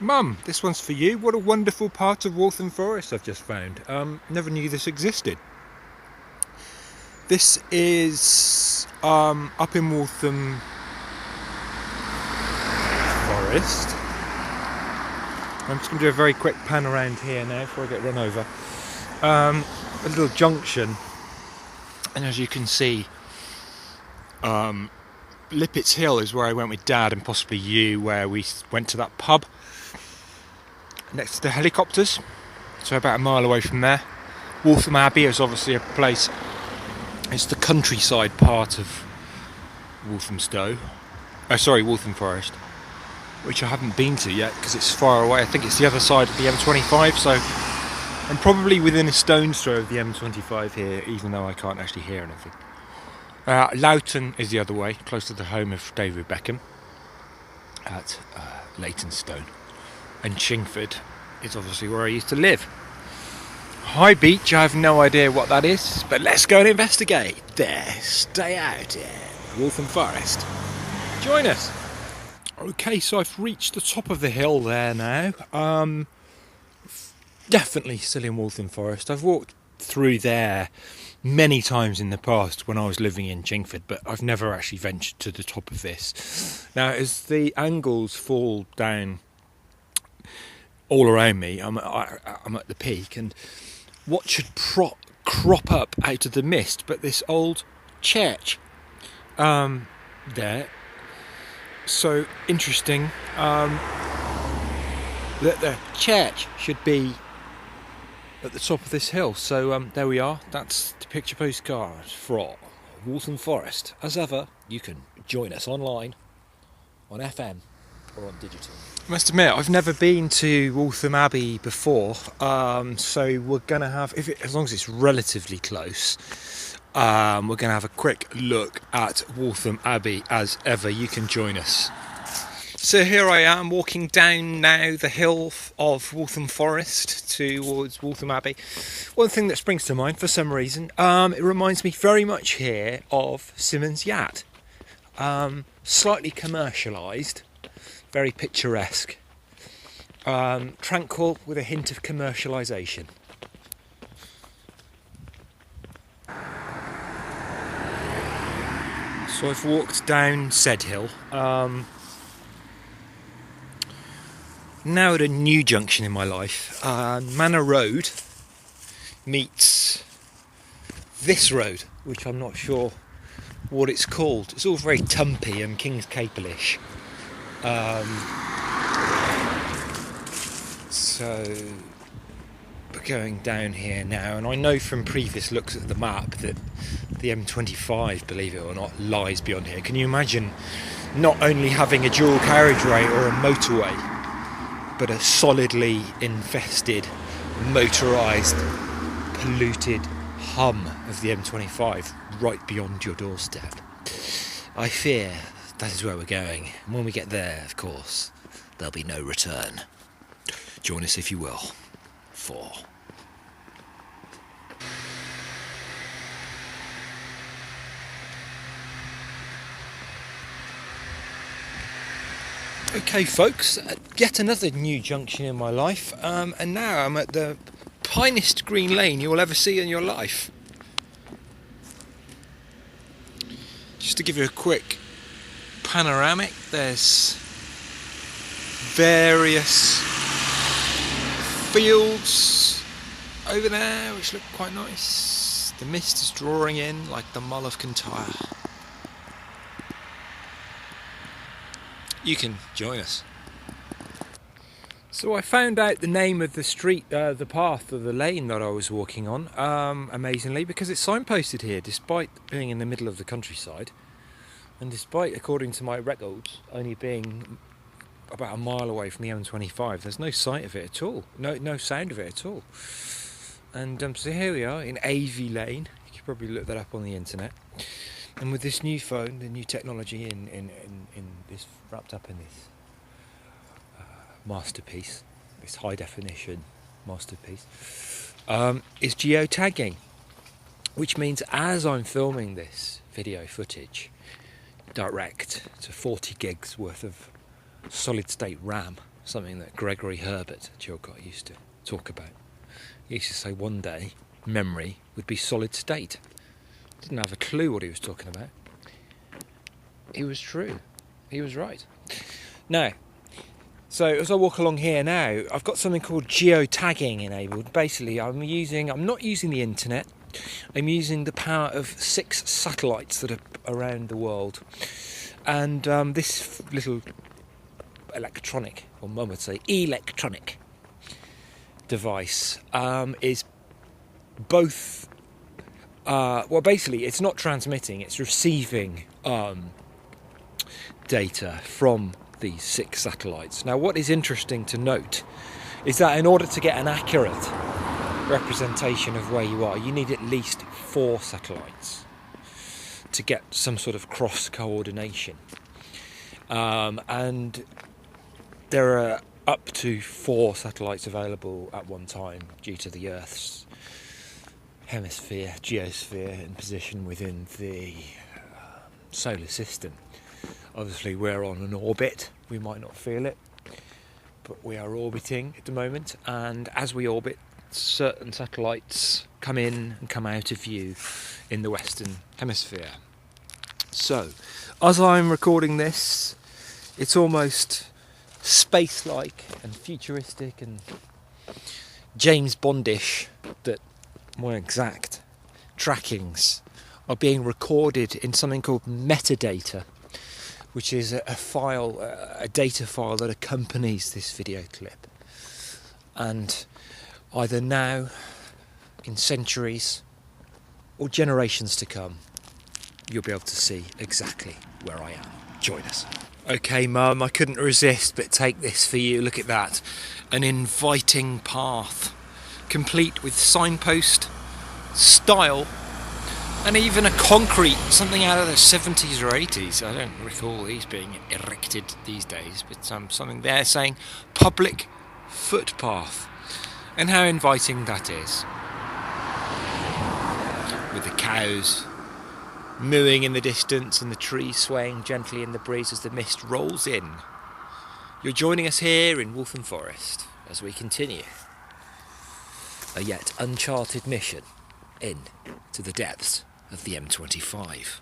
Mum, this one's for you. What a wonderful part of Waltham Forest I've just found. Never knew this existed. This is up in Waltham Forest. I'm just going to do a very quick pan around here now before I get run over. A little junction, and as you can see, Lippets Hill is where I went with Dad and possibly you, where we went to that pub next to the helicopters, so about a mile away from there. Waltham Abbey is obviously a place, it's the countryside part of Waltham Forest, which I haven't been to yet because it's far away. I think it's the other side of the M25, so I'm probably within a stone's throw of the M25 here, even though I can't actually hear anything. Loughton is the other way, close to the home of David Beckham at Leytonstone. And Chingford is obviously where I used to live. High Beach, I have no idea what that is, but let's go and investigate. There, stay out in Waltham Forest. Join us. Okay, so I've reached the top of the hill there now. Definitely still in Waltham Forest. I've walked through there many times in the past when I was living in Chingford, but I've never actually ventured to the top of this. Now, as the angles fall down all around me, I'm at the peak, and what should crop up out of the mist but this old church there. So interesting that the church should be at the top of this hill. So there we are. That's the picture postcard for Waltham Forest. As ever, you can join us online on FM or on digital. I must admit, I've never been to Waltham Abbey before, so we're going to have, as long as it's relatively close, we're going to have a quick look at Waltham Abbey. As ever, you can join us. So here I am walking down now the hill of Waltham Forest towards Waltham Abbey. One thing that springs to mind for some reason, it reminds me very much here of Symonds Yacht. Slightly commercialised, very picturesque, tranquil with a hint of commercialisation. So I've walked down said hill, now at a new junction in my life. Manor Road meets this road, which I'm not sure what it's called. It's all very tumpy and King's Capel-ish. So we're going down here now, and I know from previous looks at the map that the M25, believe it or not, lies beyond here. Can you imagine not only having a dual carriageway or a motorway, but a solidly infested, motorised, polluted hum of the M25 right beyond your doorstep? I fear that is where we're going. And when we get there, of course, there'll be no return. Join us if you will, for... Okay folks, yet another new junction in my life, and now I'm at the finest green lane you'll ever see in your life. Just to give you a quick panoramic, there's various fields over there which look quite nice. The mist is drawing in like the Mull of Kintyre. You can join us. So I found out the name of the street, the path or the lane that I was walking on, amazingly, because it's signposted here, despite being in the middle of the countryside, and despite, according to my records, only being about a mile away from the M25. There's no sight of it at all, no sound of it at all. And so here we are in AV Lane. You can probably look that up on the internet. And with this new phone, the new technology in this, wrapped up in this masterpiece, this high definition masterpiece, is geotagging, which means as I'm filming this video footage direct to 40 gigs worth of solid state RAM, something that Gregory Herbert, Jill, got used to talk about. He used to say one day memory would be solid state. Didn't have a clue what he was talking about. He was true. He was right. Now, so as I walk along here now, I've got something called geotagging enabled. Basically, I'm not using the internet. I'm using the power of 6 satellites that are around the world. And this little electronic, or one would say electronic device is both basically it's not transmitting, it's receiving data from these 6 satellites. Now, what is interesting to note is that in order to get an accurate representation of where you are, you need at least 4 satellites to get some sort of cross coordination, and there are up to 4 satellites available at one time due to the Earth's geosphere in position within the solar system. Obviously we're on an orbit, we might not feel it, but we are orbiting at the moment, and as we orbit, certain satellites come in and come out of view in the Western Hemisphere. So, as I'm recording this, it's almost space-like and futuristic and James Bondish that more exact trackings are being recorded in something called metadata, which is a data file that accompanies this video clip. And either now, in centuries, or generations to come, you'll be able to see exactly where I am. Join us. Okay, Mum, I couldn't resist but take this for you. Look at that. An inviting path, complete with signpost, style, and even a concrete, something out of the 70s or 80s. I don't recall these being erected these days, but something there saying public footpath. And how inviting that is. With the cows mooing in the distance and the trees swaying gently in the breeze as the mist rolls in. You're joining us here in Waltham Forest as we continue a yet uncharted mission in to the depths of the M25.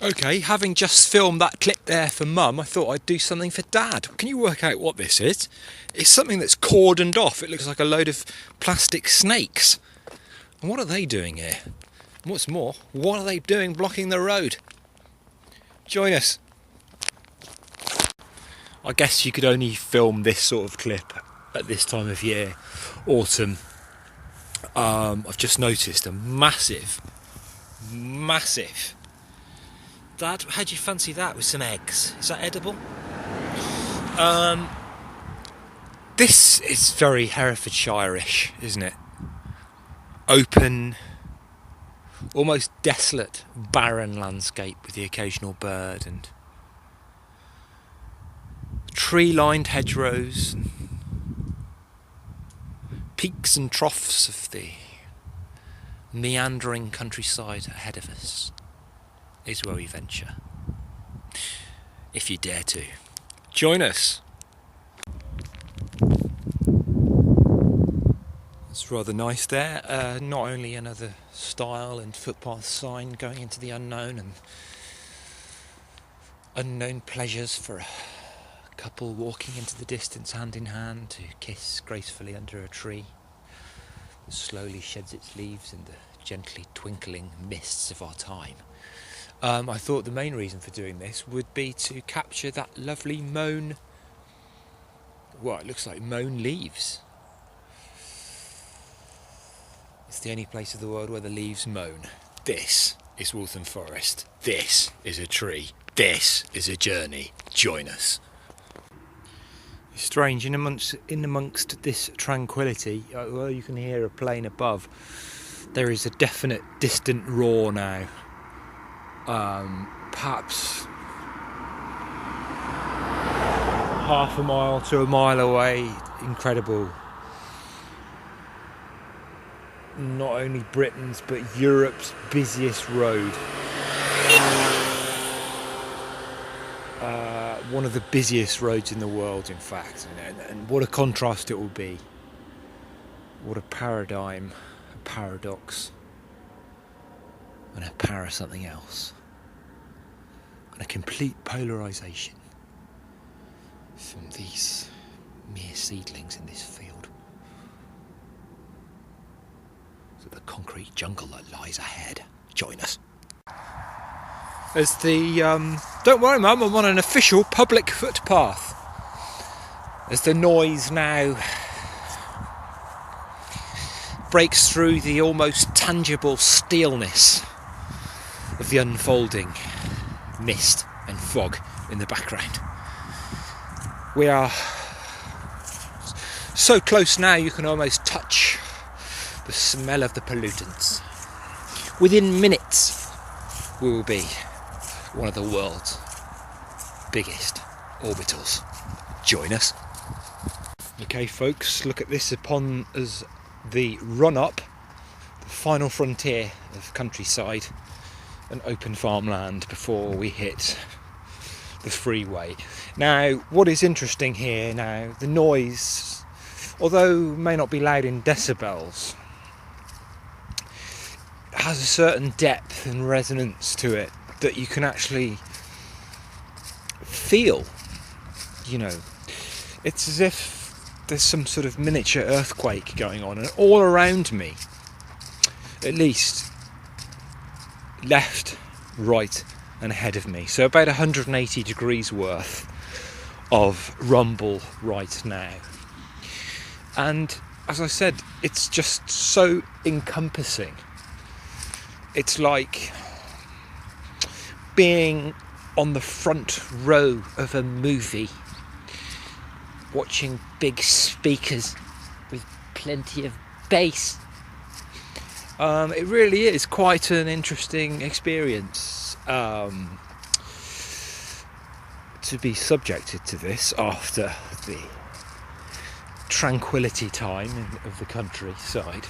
Okay, having just filmed that clip there for Mum, I thought I'd do something for Dad. Can you work out what this is? It's something that's cordoned off. It looks like a load of plastic snakes. And what are they doing here? And what's more, what are they doing blocking the road? Join us. I guess you could only film this sort of clip at this time of year, autumn. I've just noticed a massive Dad, how do you fancy that with some eggs? Is that edible? This is very Herefordshire-ish, isn't it? Open, almost desolate, barren landscape with the occasional bird and tree-lined hedgerows, and peaks and troughs of the meandering countryside ahead of us is where we venture. If you dare to, join us. It's rather nice there. Not only another stile and footpath sign going into the unknown and unknown pleasures for a couple walking into the distance hand in hand to kiss gracefully under a tree that slowly sheds its leaves in the gently twinkling mists of our time. I thought the main reason for doing this would be to capture that lovely mown, well, it looks like mown leaves. It's the only place of the world where the leaves moan. This is Waltham Forest. This is a tree. This is a journey. Join us. It's strange, in amongst this tranquility, although you can hear a plane above, there is a definite distant roar now. Perhaps half a mile to a mile away. Incredible. Not only Britain's but Europe's busiest road. one of the busiest roads in the world, in fact, and what a contrast it will be. What a paradigm, a paradox, and a something else, and a complete polarisation from these mere seedlings in this field to the concrete jungle that lies ahead. Join us. As the don't worry, Mum, I'm on an official public footpath. As the noise now breaks through the almost tangible steelness of the unfolding mist and fog in the background. We are so close now you can almost touch the smell of the pollutants. Within minutes we will be one of the world's biggest orbitals. Join us. Okay folks, look at this upon as the run-up, the final frontier of countryside and open farmland before we hit the freeway. Now, what is interesting here now, the noise, although may not be loud in decibels, has a certain depth and resonance to it that you can actually feel. You know, it's as if there's some sort of miniature earthquake going on, and all around me, at least left, right and ahead of me, so about 180 degrees worth of rumble right now. And as I said, it's just so encompassing. It's like being on the front row of a movie, watching big speakers with plenty of bass. It really is quite an interesting experience to be subjected to this after the tranquility time of the countryside.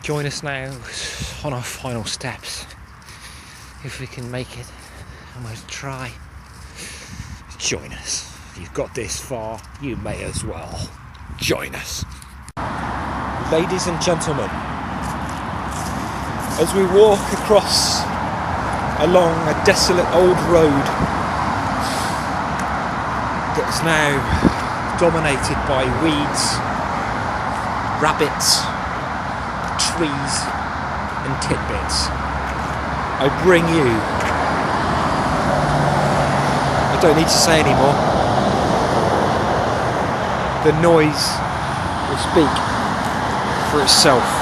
Join us now on our final steps, if we can make it, and we'll try. Join us. If you've got this far, you may as well join us. Ladies and gentlemen, as we walk across along a desolate old road that is now dominated by weeds, rabbits, trees and tidbits, I bring you, I don't need to say anymore, the noise will speak for itself.